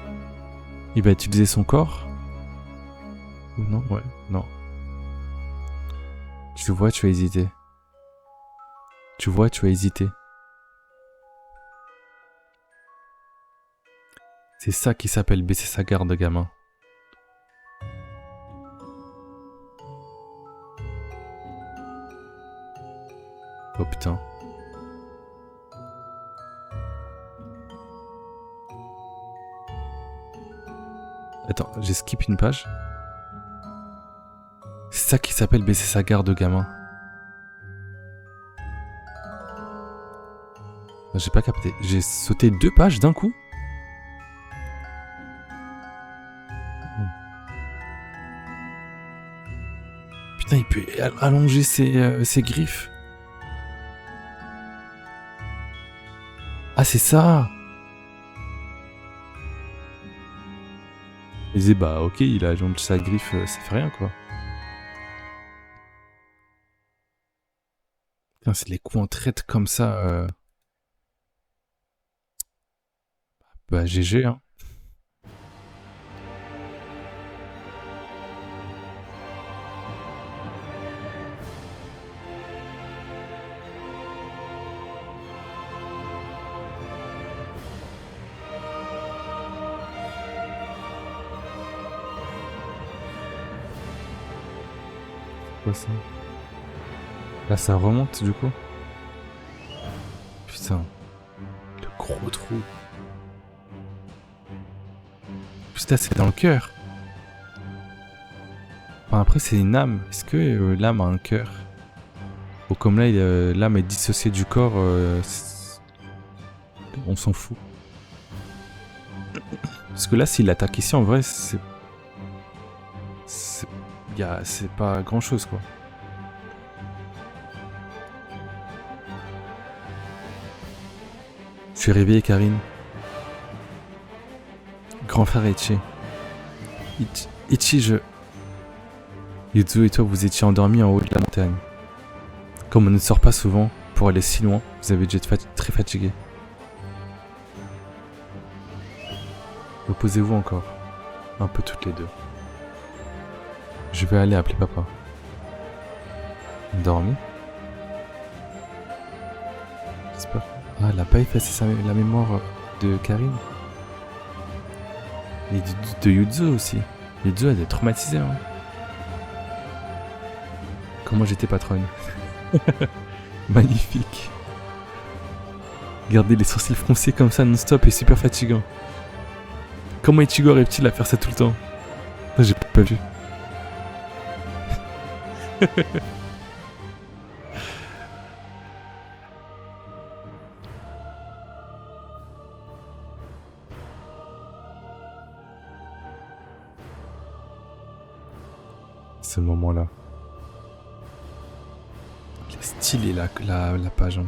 Il va utiliser son corps. Ou non? Ouais, non. Tu vois, tu as hésité. Tu vois, tu as hésité. C'est ça qui s'appelle baisser sa garde, gamin. Oh putain. Attends, j'ai skip une page. C'est ça qui s'appelle baisser sa garde, gamin. J'ai pas capté. J'ai sauté 2 pages d'un coup. Putain, il peut allonger ses griffes. Ah, c'est ça. Il disait, bah ok, il a genre sa griffe, ça fait rien quoi. Putain, c'est les coups en traite comme ça. Bah GG, hein. Quoi ça? Là, ça remonte du coup. Putain, le gros trou. Putain, c'est dans le cœur. Enfin, après, c'est une âme. Est-ce que l'âme a un cœur? Ou comme là, l'âme est dissociée du corps, on s'en fout. Parce que là, s'il attaque ici, en vrai, c'est pas grand chose quoi. Je suis réveillé, Karine. Grand frère Ichi. Ichi, Yuzu et toi, vous étiez endormis en haut de la montagne. Comme on ne sort pas souvent pour aller si loin, vous avez dû être très fatigué. Reposez-vous encore. Un peu toutes les deux. Je vais aller appeler papa. Dormi? J'espère. Ah, elle a pas effacé la mémoire de Karine. Et de Yuzu aussi. Yuzu, elle est traumatisée. Hein. Comment j'étais patronne. Magnifique. Garder les sourcils froncés comme ça non-stop est super fatigant. Comment Ichigo arrive-t-il à faire ça tout le temps? J'ai pas vu. Ce moment-là. Il est stylé la page. Hein.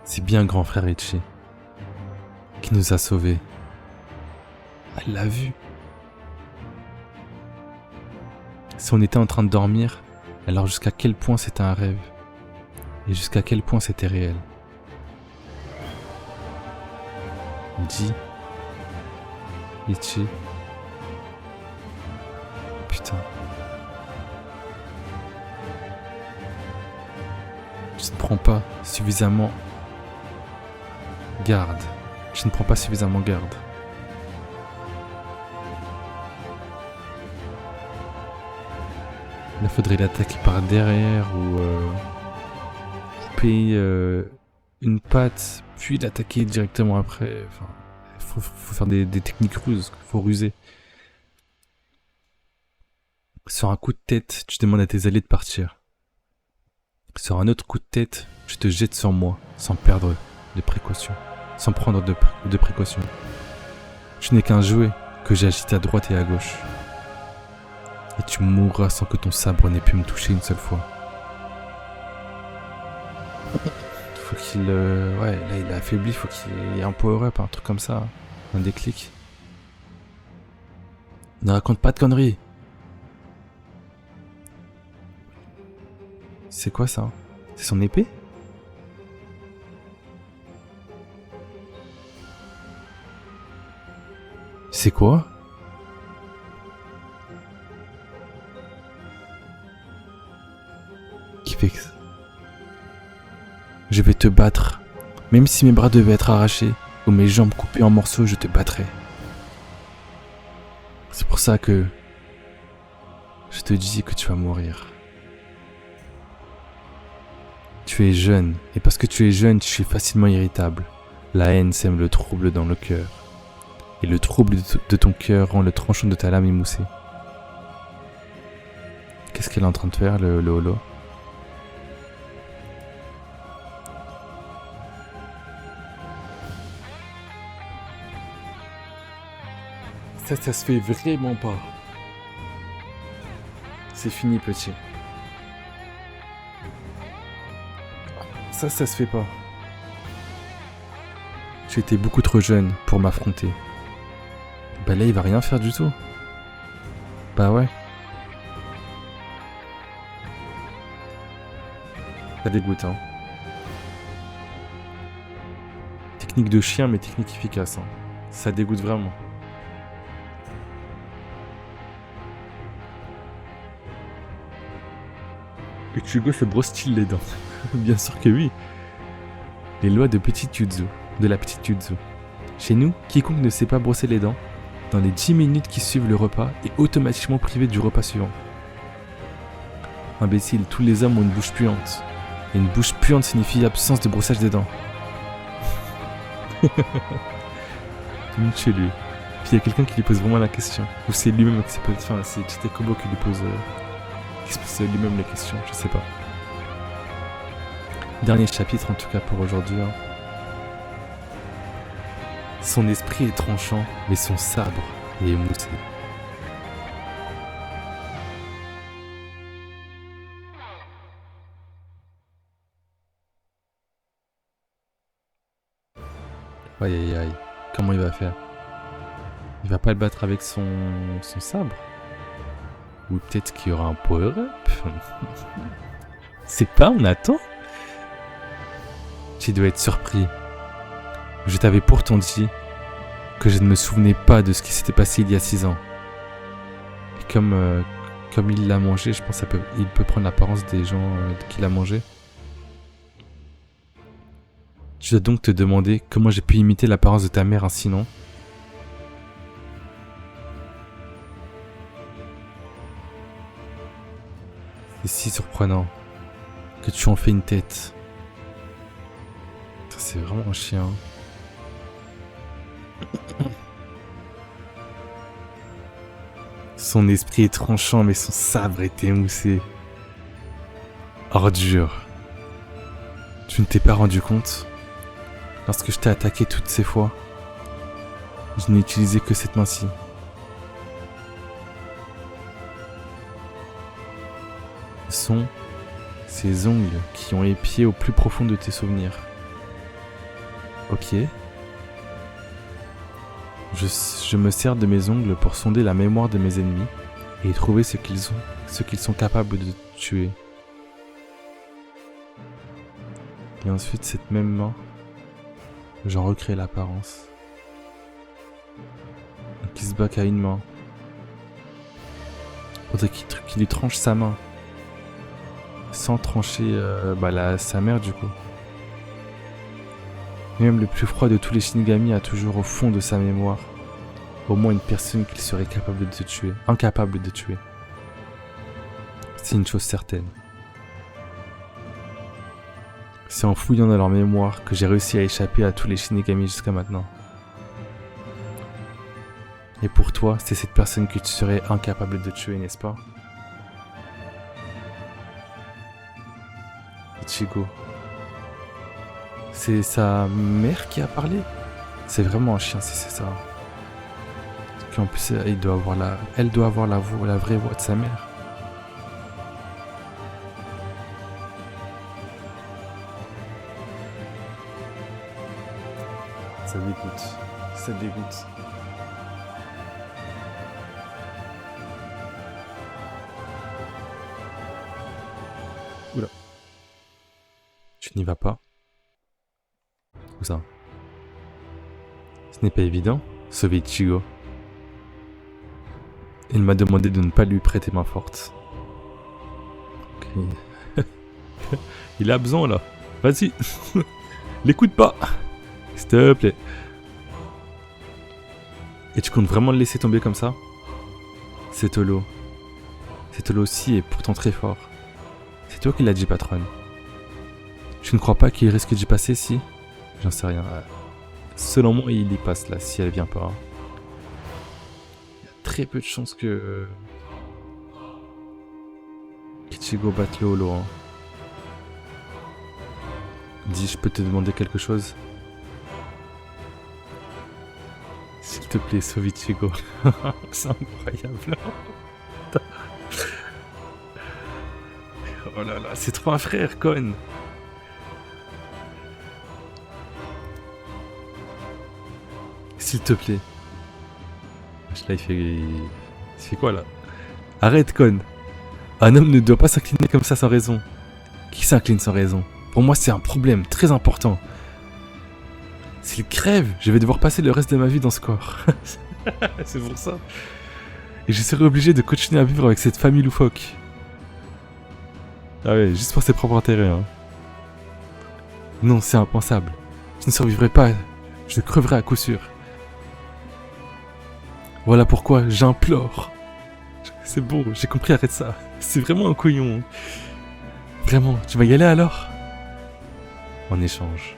C'est bien grand frère Ichi qui nous a sauvés. Elle l'a vu. Si on était en train de dormir, alors jusqu'à quel point c'était un rêve? Et jusqu'à quel point c'était réel? Dis. Ichi. Putain. Je ne prends pas suffisamment garde. Je ne prends pas suffisamment garde. Là, faudrait l'attaquer par derrière ou couper une patte, puis l'attaquer directement après. Enfin, faut faire des techniques ruses, faut ruser. Sur un coup de tête, tu demandes à tes alliés de partir. Sur un autre coup de tête, tu te jettes sur moi, sans perdre de précautions, sans prendre de précautions. Tu n'es qu'un jouet que j'agite à droite et à gauche. Et tu mourras sans que ton sabre n'ait pu me toucher une seule fois. Faut qu'il... ouais, là il est affaibli, faut qu'il y ait un power-up, un truc comme ça. Un déclic. Ne raconte pas de conneries. C'est quoi ça? C'est son épée? C'est quoi? Qui fait que... Je vais te battre. Même si mes bras devaient être arrachés ou mes jambes coupées en morceaux, je te battrai. C'est pour ça que... je te dis que tu vas mourir. Tu es jeune, et parce que tu es jeune, tu es facilement irritable. La haine sème le trouble dans le cœur. Et le trouble de ton cœur rend le tranchant de ta lame émoussé. Qu'est-ce qu'elle est en train de faire, le holo? Ça se fait vraiment pas. C'est fini, petit. Ça se fait pas. Tu étais beaucoup trop jeune pour m'affronter. Bah là, il va rien faire du tout. Bah ouais. Ça dégoûte, hein. Technique de chien, mais technique efficace, hein. Ça dégoûte vraiment. Ichigo se brosse-t-il les dents? Bien sûr que oui. Les lois de la petite Yuzu. Chez nous, quiconque ne sait pas brosser les dents, dans les 10 minutes qui suivent le repas, est automatiquement privé du repas suivant. Imbécile, tous les hommes ont une bouche puante. Et une bouche puante signifie absence de brossage des dents. Chez lui. Puis il y a quelqu'un qui lui pose vraiment la question. Ou c'est lui-même qui s'appelle. Enfin, c'est Chitekobo qui lui pose. Qui se pose lui-même la question, je sais pas. Dernier chapitre en tout cas pour aujourd'hui. Hein. Son esprit est tranchant, mais son sabre est émoussé. Aïe aïe aïe, comment il va faire? Il va pas le battre avec son sabre? Ou peut-être qu'il y aura un power-up? C'est pas, on attend? Tu dois être surpris. Je t'avais pourtant dit que je ne me souvenais pas de ce qui s'était passé il y a 6 ans. Et comme il l'a mangé, je pense qu'il peut prendre l'apparence des gens qu'il a mangé. Tu dois donc te demander comment j'ai pu imiter l'apparence de ta mère ainsi, non? C'est si surprenant que tu en fais une tête. C'est vraiment un chien. Son esprit est tranchant, mais son sabre est émoussé. Ordure. Tu ne t'es pas rendu compte? Lorsque je t'ai attaqué toutes ces fois, je n'ai utilisé que cette main-ci. Ce sont ces ongles qui ont épié au plus profond de tes souvenirs. Ok. Je me sers de mes ongles pour sonder la mémoire de mes ennemis et trouver ce qu'ils sont capables de tuer. Et ensuite, cette même main, j'en recrée l'apparence. Donc il se bat qu'à une main. Faudrait qu'il lui tranche sa main. Sans trancher sa mère du coup. Et même le plus froid de tous les Shinigami a toujours au fond de sa mémoire au moins une personne qu'il serait capable de tuer. Incapable de tuer. C'est une chose certaine. C'est en fouillant dans leur mémoire que j'ai réussi à échapper à tous les Shinigami jusqu'à maintenant. Et pour toi, c'est cette personne que tu serais incapable de tuer, n'est-ce pas? Ichigo. C'est sa mère qui a parlé? C'est vraiment un chien si c'est ça. En plus, elle doit avoir la vraie voix de sa mère. Ça dégoûte. Ça dégoûte. Oula. Tu n'y vas pas? Où ça? Ce n'est pas évident, sauver Ichigo. Il m'a demandé de ne pas lui prêter main forte. Okay. Il a besoin là. Vas-y. L'écoute pas. S'il te plaît. Et tu comptes vraiment le laisser tomber comme ça? C'est Tolo. C'est Tolo aussi est pourtant très fort. C'est toi qui l'as dit, patronne. Je ne crois pas qu'il risque d'y passer si? J'en sais rien. Selon moi, il y passe là, si elle vient pas. Il y a très peu de chances que Ichigo batte le holo. Hein. Dis, je peux te demander quelque chose? S'il te plaît, sauve Ichigo. C'est incroyable. Oh là là, c'est trop un frère, Kon. S'il te plaît. Là, il fait quoi, là? Arrête, conne. Un homme ne doit pas s'incliner comme ça sans raison. Qui s'incline sans raison? Pour moi, c'est un problème très important. S'il crève, je vais devoir passer le reste de ma vie dans ce corps. C'est pour ça. Et je serai obligé de continuer à vivre avec cette famille loufoque. Ah ouais, juste pour ses propres intérêts, hein. Non, c'est impensable. Je ne survivrai pas. Je creverai à coup sûr. Voilà pourquoi j'implore. C'est bon, j'ai compris, arrête ça. C'est vraiment un couillon. Vraiment, tu vas y aller alors? En échange.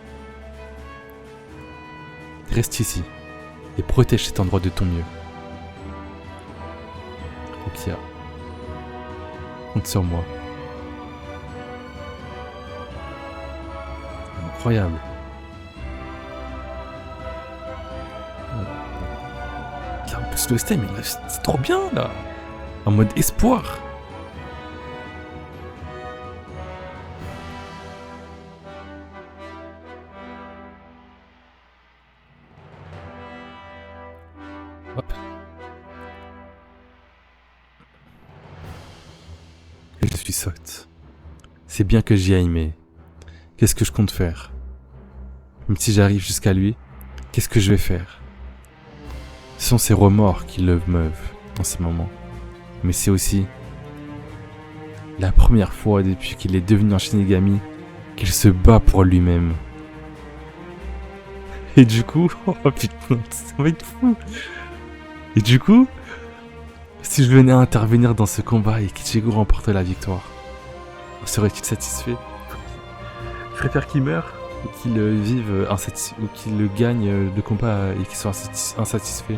Reste ici et protège cet endroit de ton mieux. Rukia, compte sur moi. Incroyable. Là, en plus, le stem, c'est trop bien, là. En mode espoir. Hop. Et je suis sotte. C'est bien que j'y aille, mais qu'est-ce que je compte faire? Même si j'arrive jusqu'à lui, qu'est-ce que je vais faire? Ce sont ses remords qui le meuvent dans ces moments. Mais c'est aussi la première fois depuis qu'il est devenu un Shinigami qu'il se bat pour lui-même. Et du coup, oh putain, ça va être fou. Et du coup, si je venais à intervenir dans ce combat et qu'Ichigo remporte la victoire, serait-il satisfait? Je préfère qu'il meure ou qu'il vive ou qu'il gagne le combat et qu'il soit insatisfait.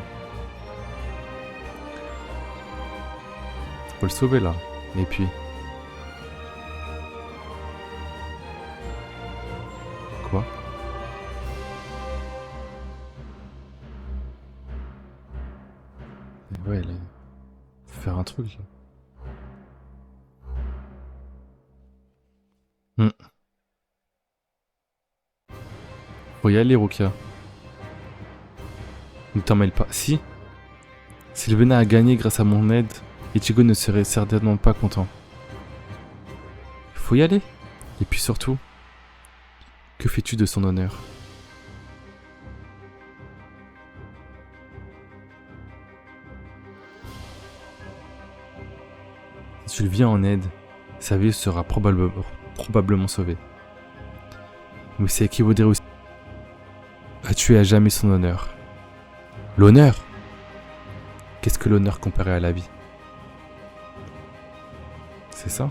Faut le sauver là. Et puis... Quoi? Ouais, là... Faut faire un truc là. Faut y aller, Rukia. Ne t'en mêle pas. Si. S'il venait à gagner grâce à mon aide, Ichigo ne serait certainement pas content. Faut y aller. Et puis surtout, que fais-tu de son honneur? Si tu le viens en aide, sa vie sera probablement sauvée. Mais ça équivaudrait aussi à tuer à jamais son honneur. L'honneur? Qu'est-ce que l'honneur comparé à la vie? C'est ça?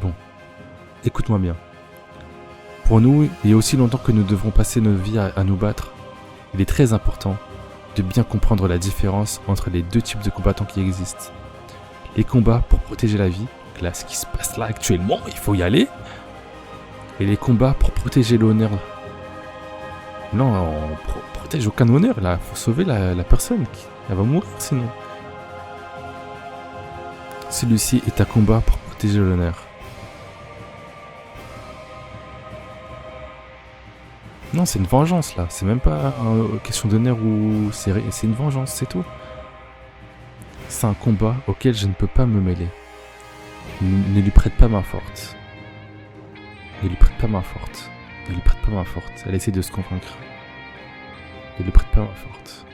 Bon, écoute-moi bien. Pour nous, il y a aussi longtemps que nous devrons passer notre vie à nous battre, il est très important de bien comprendre la différence entre les deux types de combattants qui existent. Les combats pour protéger la vie, là ce qui se passe là actuellement, il faut y aller. Et les combats pour protéger l'honneur. Non, on protège aucun honneur là, faut sauver la personne, elle va mourir sinon. Celui-ci est un combat pour protéger l'honneur. Non, c'est une vengeance là, c'est même pas une question d'honneur ou... C'est une vengeance, c'est tout. C'est un combat auquel je ne peux pas me mêler. Ne lui prête pas main forte. Ne lui prête pas main forte. Ne lui prête pas main forte. Elle essaie de se convaincre. Ne lui prête pas main forte.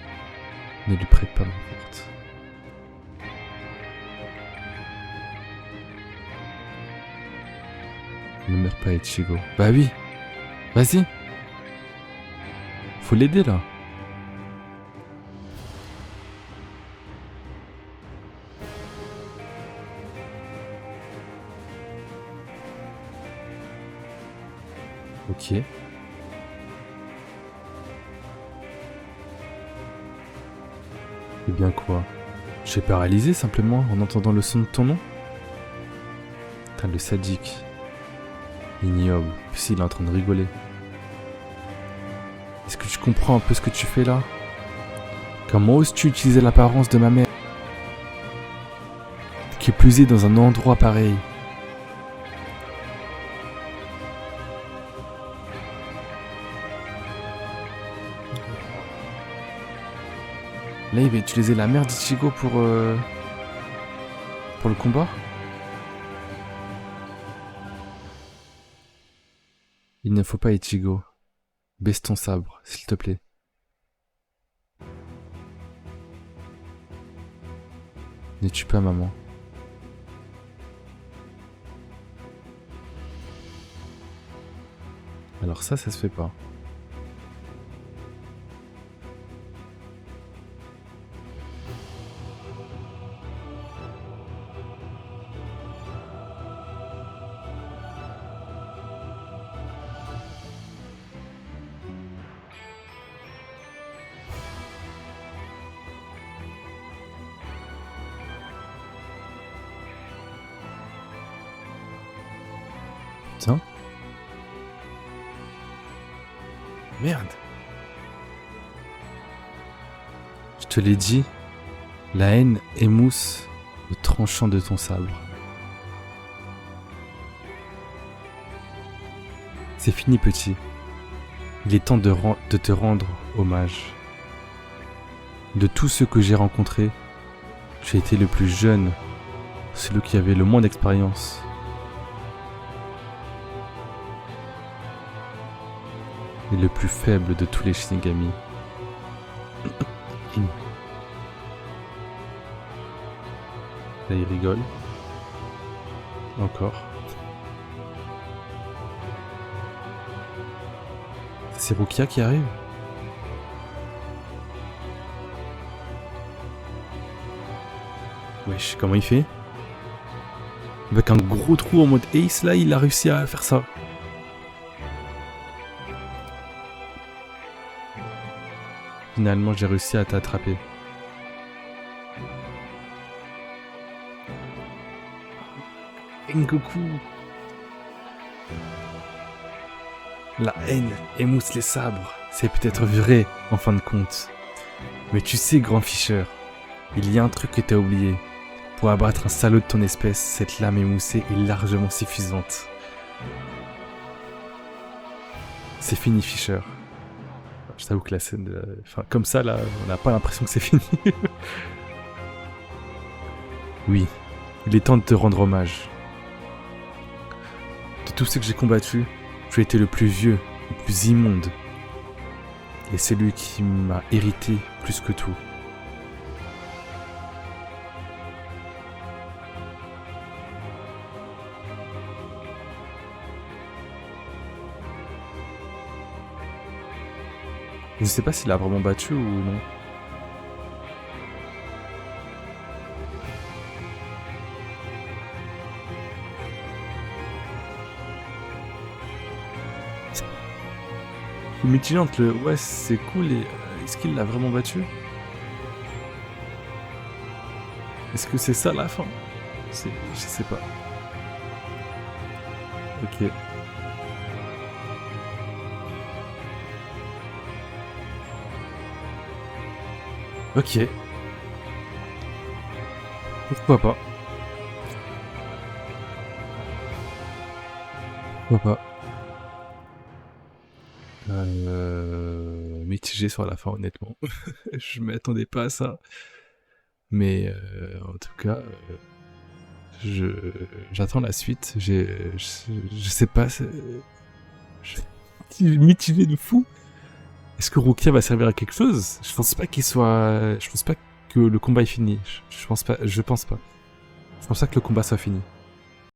Ne lui prête pas main forte. Ne meurs pas, Ichigo. Bah oui. Vas-y. Faut l'aider là. Ok. Eh bien quoi? Je suis paralysé simplement en entendant le son de ton nom? Putain, le sadique. Ignoble. Puis il est en train de rigoler. Est-ce que tu comprends un peu ce que tu fais là? Comment oses-tu utiliser l'apparence de ma mère? Qui est plus est dans un endroit pareil? Là, il va utiliser la mère d'Ichigo pour le combat. Il ne faut pas, Ichigo. Baisse ton sabre, s'il te plaît. Ne tue pas maman. Alors ça se fait pas. Putain. Merde. Je te l'ai dit, la haine émousse le tranchant de ton sabre. C'est fini, petit. Il est temps de te rendre hommage. De tous ceux que j'ai rencontrés, tu as été le plus jeune, celui qui avait le moins d'expérience. Et le plus faible de tous les Shinigami. Là, il rigole. Encore. C'est Rukia qui arrive. Wesh, comment il fait? Avec un gros trou en mode Ace, là, il a réussi à faire ça. Finalement, j'ai réussi à t'attraper. Rengoku. La haine émousse les sabres. C'est peut-être vrai, en fin de compte. Mais tu sais, grand Fischer, il y a un truc que t'as oublié. Pour abattre un salaud de ton espèce, cette lame émoussée est largement suffisante. C'est fini, Fischer. Je t'avoue que la scène... Enfin, comme ça, là, on n'a pas l'impression que c'est fini. Oui, il est temps de te rendre hommage. De tous ceux que j'ai combattus, tu as été le plus vieux, le plus immonde. Et c'est lui qui m'a hérité plus que tout. Je sais pas s'il a vraiment battu ou non. Mitigé entre le ouais c'est cool et est-ce qu'il l'a vraiment battu? Est-ce que c'est ça la fin? Je sais pas. Ok. Ok. Pourquoi pas? Pourquoi pas? Mitigé sur la fin, honnêtement. Je m'attendais pas à ça. Mais en tout cas, j'attends la suite. Je sais pas. Mitigé de fou. Est-ce que Rukia va servir à quelque chose? Je pense pas qu'il soit. Je pense pas que le combat est fini. Je pense pas. Je pense pas que le combat soit fini.